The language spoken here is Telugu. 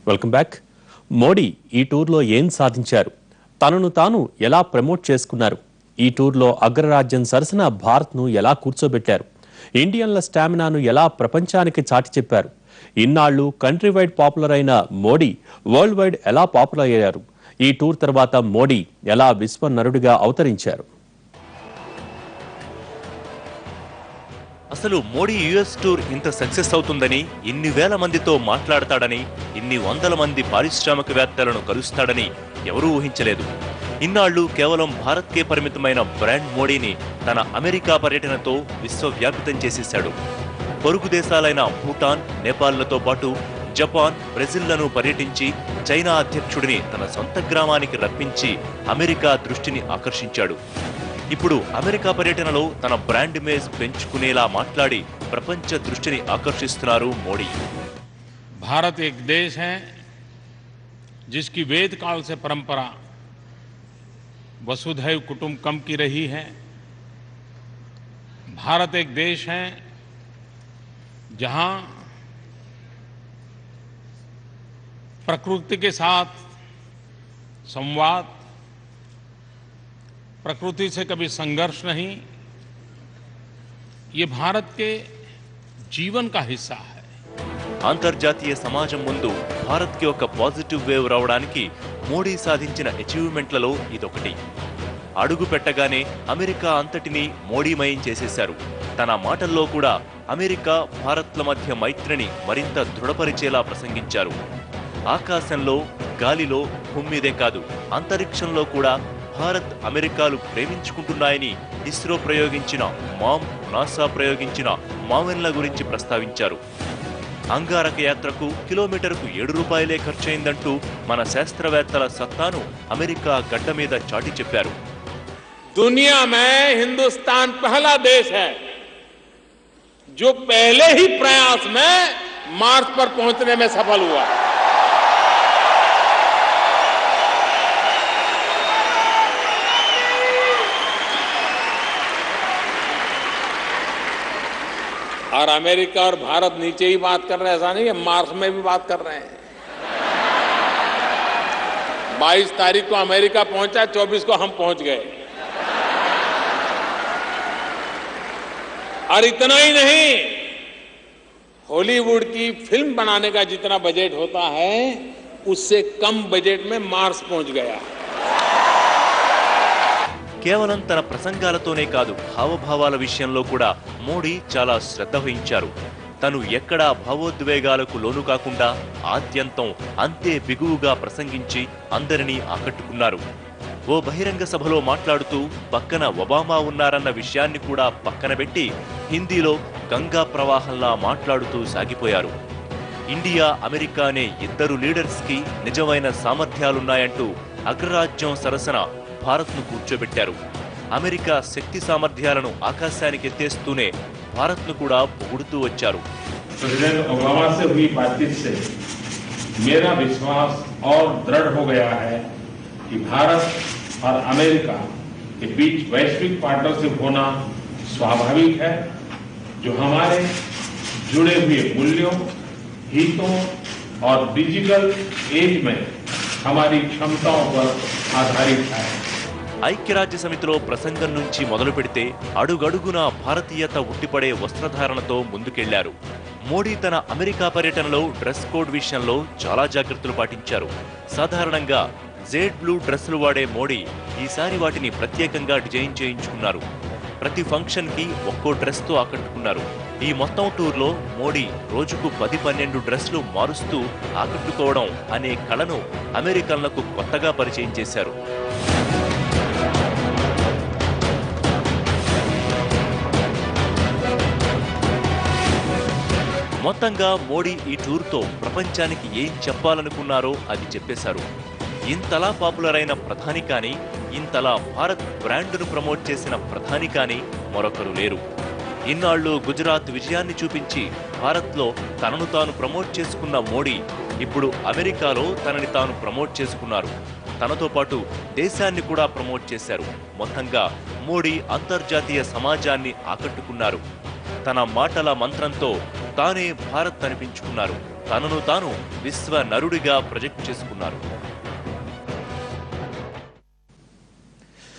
Welcome back. మోడీ ఈ టూర్లో ఏం సాధించారు? తనను తాను ఎలా ప్రమోట్ చేసుకున్నారు? ఈ టూర్లో అగ్రరాజ్యం సరసన భారత్ను ఎలా కూర్చోబెట్టారు? ఇండియన్ల స్టామినాను ఎలా ప్రపంచానికి చాటి చెప్పారు? ఇన్నాళ్లు కంట్రీ వైడ్ పాపులర్ అయిన మోడీ వరల్డ్ వైడ్ ఎలా పాపులర్ అయ్యారు? ఈ టూర్ తర్వాత మోడీ ఎలా విశ్వనరుడిగా అవతరించారు? అసలు మోడీ యుఎస్ టూర్ ఇంత సక్సెస్ అవుతుందని, ఇన్ని వేల మందితో మాట్లాడతాడని, ఇన్ని వందల మంది పారిశ్రామికవేత్తలను కలుస్తాడని ఎవరూ ఊహించలేదు. ఇన్నాళ్లు కేవలం భారత్కే పరిమితమైన బ్రాండ్ మోడీని తన అమెరికా పర్యటనతో విశ్వవ్యాపితం చేసేశాడు. పొరుగు దేశాలైన భూటాన్, నేపాల్లతో పాటు జపాన్, బ్రెజిల్లను పర్యటించి చైనా అధ్యక్షుడిని తన సొంత గ్రామానికి రప్పించి అమెరికా దృష్టిని ఆకర్షించాడు. ఇప్పుడు అమెరికా పర్యటనలో తన బ్రాండ్ ఇమేజ్ పెంచుకునేలా మాట్లాడి ప్రపంచ దృష్టిని ఆకర్షిస్తున్నారు మోడీ. भारत एक देश है जिसकी वेद काल से परंपरा वसुधैव कुटुंबकम की रही है। भारत एक देश है जहां प्रकृति के साथ संवाद, प्रकृति से कभी संघर्ष नहीं, ये भारत के जीवन का हिस्सा है। అంతర్జాతీయ సమాజం ముందు భారత్కి ఒక పాజిటివ్ వేవ్ రావడానికి మోడీ సాధించిన అచీవ్మెంట్లలో ఇదొకటి. అడుగు పెట్టగానే అమెరికా అంతటినీ మోడీమయం చేసేశారు. తన మాటల్లో కూడా అమెరికా, భారత్ల మధ్య మైత్రిని మరింత దృఢపరిచేలా ప్రసంగించారు. ఆకాశంలో, గాలిలో, భూమి మీదే కాదు అంతరిక్షంలో కూడా భారత్, అమెరికాలు ప్రేమించుకుంటున్నాయని ఇస్రో ప్రయోగించిన మామ్, నాసా ప్రయోగించిన మావెన్ల గురించి ప్రస్తావించారు. అంగారక యాత్రకు కిలోమీటర్కు 7 రూపాయలే ఖర్చయిందంటూ మన శాస్త్రవేత్తల సత్తాను అమెరికా గడ్డ మీద చాటి చెప్పారు. दुनिया में हिंदुस्तान पहला देश है जो पहले ही प्रयास में मार्स पर पहुंचने में सफल हुआ। और अमेरिका और भारत नीचे ही बात कर रहे हैं, ऐसा नहीं है, मार्स में भी बात कर रहे हैं। 22 तारीख को अमेरिका पहुंचा, 24 को हम पहुंच गए। और इतना ही नहीं, हॉलीवुड की फिल्म बनाने का जितना बजट होता है उससे कम बजट में मार्स पहुंच गया। కేవలం తన ప్రసంగాలతోనే కాదు, హావభావాల విషయంలో కూడా మోడీ చాలా శ్రద్ధ వహించారు. తను ఎక్కడా భావోద్వేగాలకు లోను కాకుండా ఆద్యంతం అంతే బిగువుగా ప్రసంగించి అందరినీ ఆకట్టుకున్నారు. ఓ బహిరంగ సభలో మాట్లాడుతూ పక్కన ఒబామా ఉన్నారన్న విషయాన్ని కూడా పక్కన పెట్టి హిందీలో గంగా ప్రవాహంలా మాట్లాడుతూ సాగిపోయారు. ఇండియా, అమెరికా అనే ఇద్దరు లీడర్స్కి నిజమైన సామర్థ్యాలున్నాయంటూ అగ్రరాజ్యం సరసన భారత్ను కూర్చోబెట్టారు. అమెరికా శక్తి సామర్థ్యాలను ఆకాశానికి ఎత్తేస్తూనే భారత్ను కూడా పొగుడుతూ వచ్చారు. प्रेसिडेंट ओबामा से हुई बातचीत से मेरा विश्वास और दृढ़ हो गया है कि भारत और अमेरिका के बीच वैश्विक पार्टनरशिप होना स्वाभाविक है, जो हमारे जुड़े हुए मूल्यों, हितों और डिजिटल एज में हमारी क्षमताओं पर आधारित है। ఐక్యరాజ్య సమితిలో ప్రసంగం నుంచి మొదలు పెడితే అడుగడుగునా భారతీయత ఉట్టిపడే వస్త్రధారణతో ముందుకెళ్లారు. మోడీ తన అమెరికా పర్యటనలో డ్రెస్ కోడ్ విషయంలో చాలా జాగ్రత్తలు పాటించారు. సాధారణంగా జెడ్ బ్లూ డ్రెస్సులు వాడే మోడీ ఈసారి వాటిని ప్రత్యేకంగా డిజైన్ చేయించుకున్నారు. ప్రతి ఫంక్షన్ కి ఒక్కో డ్రెస్ తో ఆకట్టుకున్నారు. ఈ మొత్తం టూర్లో మోడీ రోజుకు 10-12 డ్రెస్లు మారుస్తూ ఆకట్టుకోవడం అనే కళను అమెరికన్లకు కొత్తగా పరిచయం చేశారు. మొత్తంగా మోడీ ఈ టూర్తో ప్రపంచానికి ఏం చెప్పాలనుకున్నారో అది చెప్పేశారు. ఇంతలా పాపులర్ అయిన ప్రధాని కానీ, ఇంతలా భారత్ బ్రాండ్ను ప్రమోట్ చేసిన ప్రధాని కానీ మరొకరు లేరు. ఇన్నాళ్లు గుజరాత్ విజయాన్ని చూపించి భారత్లో తనను తాను ప్రమోట్ చేసుకున్న మోడీ ఇప్పుడు అమెరికాలో తనని తాను ప్రమోట్ చేసుకున్నారు. తనతో పాటు దేశాన్ని కూడా ప్రమోట్ చేశారు. మొత్తంగా మోడీ అంతర్జాతీయ సమాజాన్ని ఆకట్టుకున్నారు. తన మాటల మంత్రంతో తానే భారత్ అనిపించుకున్నారు. తనను తాను విశ్వ నరుడిగా ప్రొజెక్ట్ చేసుకున్నారు.